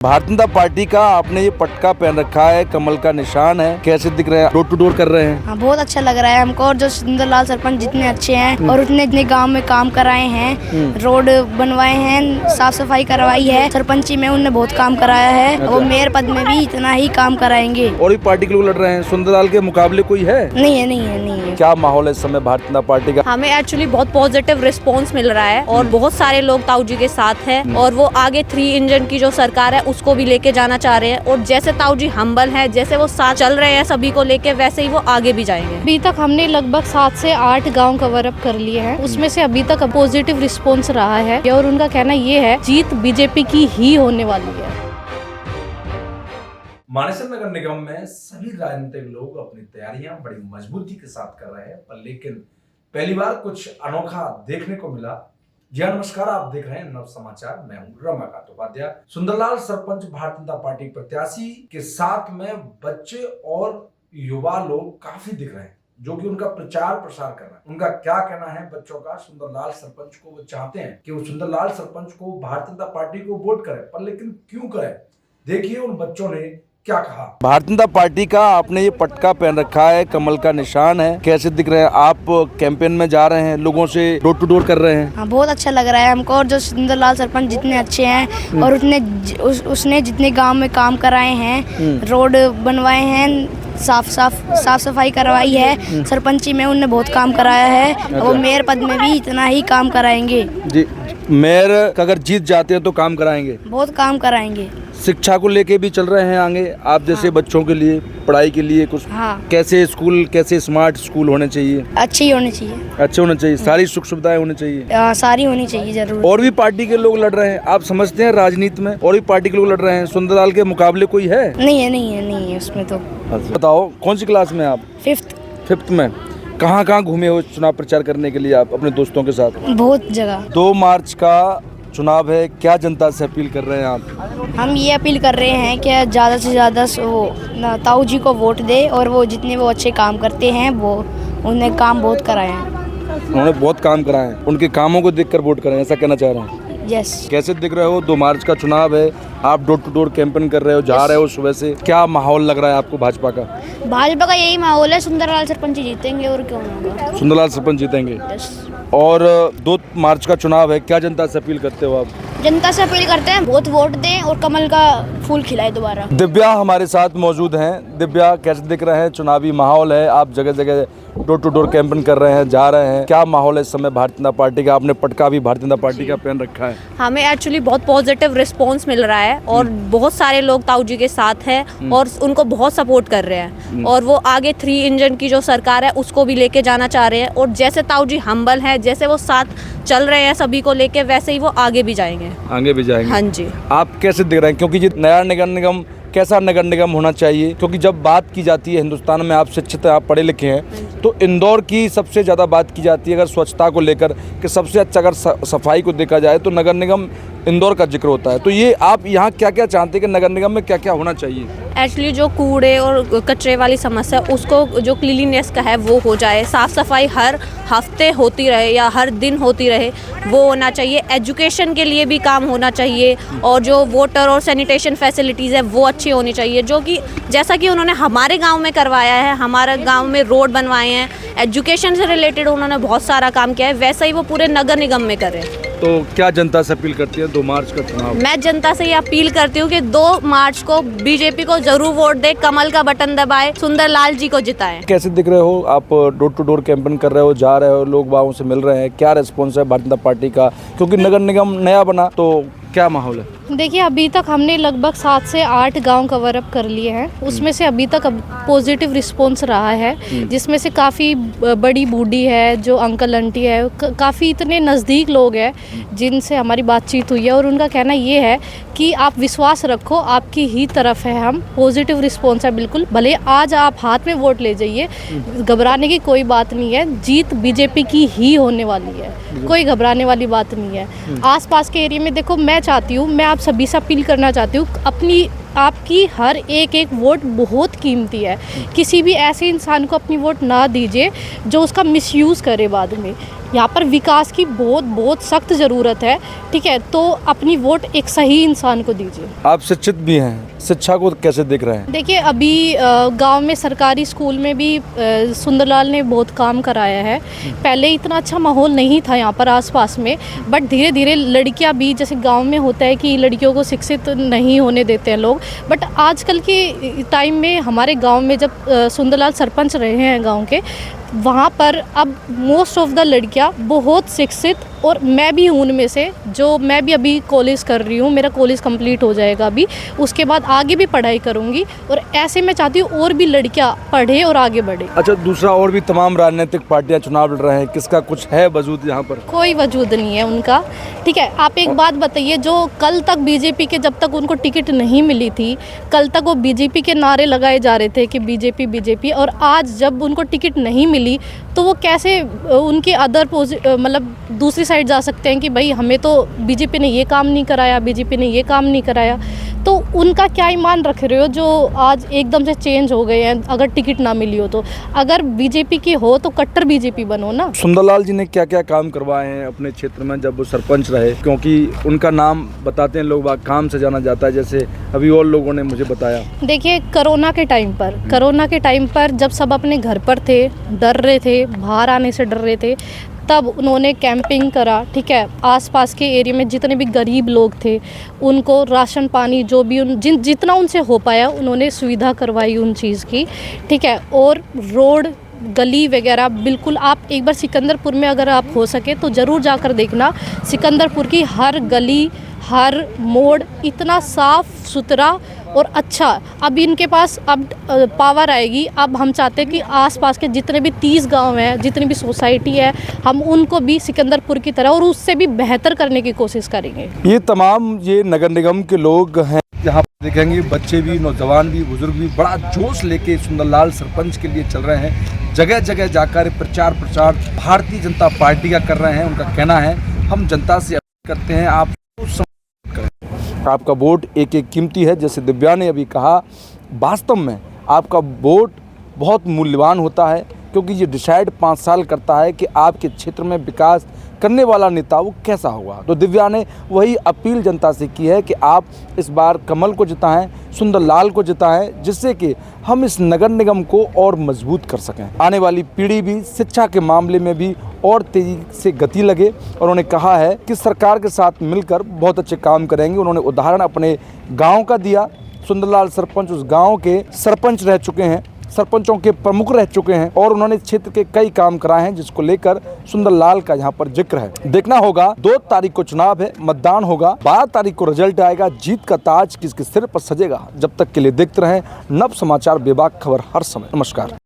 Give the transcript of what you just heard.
Bharatiya Janata party का आपने ये पटका पहन रखा है, कमल का निशान है, कैसे दिख रहे हैं? डोर टू डोर कर रहे हैं। हाँ, बहुत अच्छा लग रहा है हमको। और जो सुंदरलाल सरपंच जितने अच्छे हैं और उतने इतने गांव में काम कराए हैं, रोड बनवाए हैं, साफ सफाई करवाई है, सरपंची में उनने बहुत काम कराया है। वो मेयर पद में भी इतना ही काम कराएंगे। और भी पार्टी के लोग लड़ रहे हैं, सुंदरलाल के मुकाबले कोई है? नहीं है, नहीं है, नहीं है। क्या माहौल है इस समय भारतीय जनता पार्टी का? हमें एक्चुअली बहुत पॉजिटिव रिस्पांस मिल रहा है और बहुत सारे लोग ताऊ जी के साथ हैं और वो आगे 3 इंजन की जो सरकार है उसको भी लेके जाना चाह रहे हैं। और जैसे ताऊ जी हम्बल है, जैसे वो साथ चल रहे हैं सभी को लेके, वैसे ही वो आगे भी जाएंगे। अभी तक हमने लगभग 7 से 8 गांव कवर अप कर लिए हैं। उसमें से अभी तक पॉजिटिव रिस्पांस रहा है और उनका कहना ये है जीत बीजेपी की ही होने वाली है। मानेसर नगर निगम में सभी राजनीतिक लोग अपनी तैयारियां बड़ी मजबूती के साथ कर रहे हैं, पर लेकिन पहली बार कुछ अनोखा देखने को मिला। जी नमस्कार, आप देख रहे हैं नव समाचार। मैं हूं रमाकांत उपाध्याय। सुंदरलाल सरपंच भारतीय जनता पार्टी प्रत्याशी के साथ में बच्चे और युवा लोग काफी दिख रहे हैं, जो कि उनका प्रचार प्रसार कर रहे हैं। उनका क्या कहना है बच्चों का? सुंदरलाल सरपंच को वो चाहते हैं कि वो सुंदरलाल सरपंच को भारतीय जनता पार्टी को वोट करें, पर लेकिन क्यों करें? देखिए उन बच्चों ने क्या कहा। भारतीय जनता पार्टी का आपने ये पटका पहन रखा है, कमल का निशान है, कैसे दिख रहे हैं? आप कैंपेन में जा रहे हैं, लोगों से डोर टू डोर कर रहे हैं। हाँ, बहुत अच्छा लग रहा है हमको। और जो सुंदरलाल सरपंच जितने अच्छे हैं और उसने जितने गांव में काम कराए हैं, रोड बनवाए हैं, साफ सफाई करवाई है, सरपंची में उनने बहुत काम कराया है। वो मेयर पद में भी इतना ही काम कराएंगे। जी, मेयर अगर जीत जाते हैं तो काम कराएंगे, बहुत काम कराएंगे। शिक्षा को लेके भी चल रहे हैं आगे आप जैसे हाँ। बच्चों के लिए पढ़ाई के लिए कुछ? हाँ। कैसे स्कूल, कैसे स्मार्ट स्कूल होने चाहिए? अच्छी होनी चाहिए। अच्छे होने चाहिए, सारी सुख सुविधाएं होनी चाहिए। सारी होनी चाहिए जरूर। और भी पार्टी के लोग लड़ रहे हैं, आप समझते हैं राजनीति में और भी पार्टी के लोग लड़ रहे हैं, सुंदरलाल के मुकाबले कोई है? नहीं है, नहीं है, नहीं है उसमें तो। बताओ कौन सी क्लास में आप? 5th में। कहाँ कहाँ घूमे हो चुनाव प्रचार करने के लिए आप अपने दोस्तों के साथ? बहुत जगह। 2 मार्च का चुनाव है, क्या जनता से अपील कर रहे हैं आप? हम ये अपील कर रहे हैं कि ज़्यादा से ज़्यादा ताऊ जी को वोट दे और वो जितने वो अच्छे काम करते हैं वो उन्हें काम बहुत कराए हैं। उन्होंने बहुत काम कराए हैं, उनके कामों को देखकर वोट करें, ऐसा कहना चाह रहे हैं। यस। कैसे दिख रहे हो? 2 मार्च का चुनाव है, आप डोर टू डोर कैंपेन कर रहे हो, जा रहे हो सुबह से, क्या माहौल लग रहा है आपको भाजपा का? भाजपा का यही माहौल है, सुंदरलाल सरपंच जीतेंगे और क्यों होगा। सुंदरलाल सरपंच जीतेंगे। यस। और 2 मार्च का चुनाव है, क्या जनता से अपील करते हो आप? जनता से अपील करते हैं बहुत वोट दें और कमल का फूल खिलाए दोबारा। दिव्या हमारे साथ मौजूद हैं। दिव्या, कैसे दिख रहे हैं? चुनावी माहौल है, आप जगह जगह डोर टू डोर कैंपेन कर रहे हैं, जा रहे हैं, क्या माहौल है इस समय भारतीय जनता पार्टी का? आपने पटका भी भारतीय जनता पार्टी का पहन रखा है। हमें एक्चुअली बहुत पॉजिटिव रिस्पांस मिल रहा है और बहुत सारे लोग ताऊ जी के साथ हैं और उनको बहुत सपोर्ट कर रहे हैं। और वो आगे 3 इंजन की जो सरकार है उसको भी लेके जाना चाह रहे हैं। और जैसे ताऊ जी हम्बल है, जैसे वो साथ चल रहे हैं सभी को लेके, वैसे ही वो आगे भी जाएंगे। आगे भी जाएंगे। हाँ जी। आप कैसे दिख रहे हैं? क्योंकि ये नया नगर निगम कैसा नगर निगम होना चाहिए? क्योंकि जब बात की जाती है हिंदुस्तान में, आप शिक्षित हैं, आप पढ़े लिखे हैं, तो इंदौर की सबसे ज़्यादा बात की जाती है अगर स्वच्छता को लेकर कि सबसे अच्छा अगर सफाई को देखा जाए तो नगर निगम इंदौर का जिक्र होता है। तो ये आप यहाँ क्या क्या चाहते हैं कि नगर निगम में क्या क्या होना चाहिए? एक्चुअली जो कूड़े और कचरे वाली समस्या उसको जो क्लीनिनेस का है वो हो जाए, साफ़ सफाई हर हफ्ते होती रहे या हर दिन होती रहे, वो होना चाहिए। एजुकेशन के लिए भी काम होना चाहिए और जो वाटर और सैनिटेशन फैसिलिटीज़ है वो अच्छी होनी चाहिए, जो कि जैसा कि उन्होंने हमारे गांव में करवाया है, हमारे गांव में रोड बनवाए हैं, एजुकेशन से रिलेटेड उन्होंने बहुत सारा काम किया है, वैसा ही वो पूरे नगर निगम में करें। तो क्या जनता से अपील करती है 2 मार्च का चुनाव? मैं जनता से ये अपील करती हूँ कि 2 मार्च को बीजेपी को जरूर वोट दे, कमल का बटन दबाए, सुंदरलाल जी को जिताएं। कैसे दिख रहे हो आप? डोर टू डोर कैंपेन कर रहे हो, जा रहे हो, लोग बागों से मिल रहे हैं, क्या रिस्पॉन्स है भारतीय जनता पार्टी का? क्योंकि नगर निगम नया बना, तो क्या माहौल है? देखिए अभी तक हमने लगभग 7 से 8 गांव कवर अप कर लिए हैं। उसमें से अभी तक पॉजिटिव रिस्पांस रहा है, जिसमें से काफ़ी बड़ी बूढ़ी है, जो अंकल आंटी है, काफ़ी इतने नज़दीक लोग हैं जिनसे हमारी बातचीत हुई है और उनका कहना ये है कि आप विश्वास रखो, आपकी ही तरफ है हम। पॉजिटिव रिस्पांस है बिल्कुल। भले आज आप हाथ में वोट ले जाइए, घबराने की कोई बात नहीं है, जीत बीजेपी की ही होने वाली है, कोई घबराने वाली बात नहीं है। आसपास के एरिया में देखो, मैं चाहती हूँ, मैं आप सभी से अपील करना चाहती हूँ, अपनी आपकी हर एक वोट बहुत कीमती है। किसी भी ऐसे इंसान को अपनी वोट ना दीजिए जो उसका मिसयूज़ करे बाद में। यहाँ पर विकास की बहुत बहुत सख्त ज़रूरत है, ठीक है। तो अपनी वोट एक सही इंसान को दीजिए। आप शिक्षित भी हैं, शिक्षा को कैसे देख रहे हैं? देखिए, अभी गांव में सरकारी स्कूल में भी सुंदरलाल ने बहुत काम कराया है। पहले इतना अच्छा माहौल नहीं था यहाँ पर आसपास में, बट धीरे धीरे लड़कियाँ भी, जैसे गांव में होता है कि लड़कियों को शिक्षित नहीं होने देते हैं लोग, बट आजकल के टाइम में हमारे गांव में जब सुंदरलाल सरपंच रहे हैं गांव के, वहाँ पर अब मोस्ट ऑफ द लड़कियाँ बहुत शिक्षित, और मैं भी हूँ उनमें से, जो मैं भी अभी कॉलेज कर रही हूँ, मेरा कॉलेज कंप्लीट हो जाएगा अभी, उसके बाद आगे भी पढ़ाई करूँगी, और ऐसे मैं चाहती हूँ और भी लड़कियाँ पढ़े और आगे बढ़े। अच्छा, दूसरा और भी तमाम राजनीतिक पार्टियां चुनाव लड़ रहे हैं, किसका कुछ है वजूद यहाँ पर? कोई वजूद नहीं है उनका, ठीक है। आप एक बात बताइए, जो कल तक बीजेपी के, जब तक उनको टिकट नहीं मिली थी, कल तक वो बीजेपी के नारे लगाए जा रहे थे कि बीजेपी बीजेपी, और आज जब उनको टिकट नहीं मिली तो वो कैसे उनके अदर मतलब दूसरी साइड जा सकते हैं कि भाई हमें तो बीजेपी ने ये काम नहीं कराया, बीजेपी ने ये काम नहीं कराया। तो उनका क्या ईमान रख रहे हो जो आज एकदम से चेंज हो गए हैं? अगर टिकट ना मिली हो तो, अगर बीजेपी की हो तो कट्टर बीजेपी बनो ना। सुंदरलाल जी ने क्या क्या काम करवाए हैं अपने क्षेत्र में जब वो सरपंच रहे? क्योंकि उनका नाम बताते हैं लोग, काम से जाना जाता है, जैसे अभी और लोगों ने मुझे बताया। देखिए, कोरोना के टाइम पर जब सब अपने घर पर थे, डर रहे थे, बाहर आने से डर रहे थे, तब उन्होंने कैंपिंग करा, ठीक है। आसपास के एरिया में जितने भी गरीब लोग थे उनको राशन पानी, जो भी जितना उनसे हो पाया उन्होंने सुविधा करवाई उन चीज़ की, ठीक है। और रोड गली वगैरह बिल्कुल, आप एक बार सिकंदरपुर में अगर आप हो सके तो ज़रूर जाकर देखना, सिकंदरपुर की हर गली, हर मोड़ इतना साफ़ सुथरा और अच्छा। अब इनके पास अब पावर आएगी, अब हम चाहते हैं कि आसपास के जितने भी 30 गांव हैं, जितनी भी सोसाइटी है, हम उनको भी सिकंदरपुर की तरह और उससे भी बेहतर करने की कोशिश करेंगे। ये तमाम ये नगर निगम के लोग हैं, यहाँ पर देखेंगे बच्चे भी, नौजवान भी, बुजुर्ग भी बड़ा जोश लेके सुंदरलाल सरपंच के लिए चल रहे हैं। जगह जगह जाकर प्रचार भारतीय जनता पार्टी का कर रहे हैं। उनका कहना है, हम जनता से अपील करते हैं, आप आपका वोट एक एक कीमती है। जैसे दिव्या ने अभी कहा, वास्तव में आपका वोट बहुत मूल्यवान होता है, क्योंकि ये डिसाइड 5 साल करता है कि आपके क्षेत्र में विकास करने वाला नेता वो कैसा होगा। तो दिव्या ने वही अपील जनता से की है कि आप इस बार कमल को जिताएं, सुंदरलाल को जिताएं, जिससे कि हम इस नगर निगम को और मजबूत कर सकें। आने वाली पीढ़ी भी शिक्षा के मामले में भी और तेजी से गति लगे। और उन्होंने कहा है कि सरकार के साथ मिलकर बहुत अच्छे काम करेंगे। उन्होंने उदाहरण अपने गाँव का दिया। सुंदरलाल सरपंच उस गाँव के सरपंच रह चुके हैं, सरपंचों के प्रमुख रह चुके हैं, और उन्होंने क्षेत्र के कई काम कराए हैं, जिसको लेकर सुंदरलाल का यहाँ पर जिक्र है। देखना होगा, 2 तारीख को चुनाव है, मतदान होगा, 12 तारीख को रिजल्ट आएगा, जीत का ताज किसके सिर पर सजेगा। जब तक के लिए देखते रहें नव समाचार, बेबाक खबर हर समय। नमस्कार।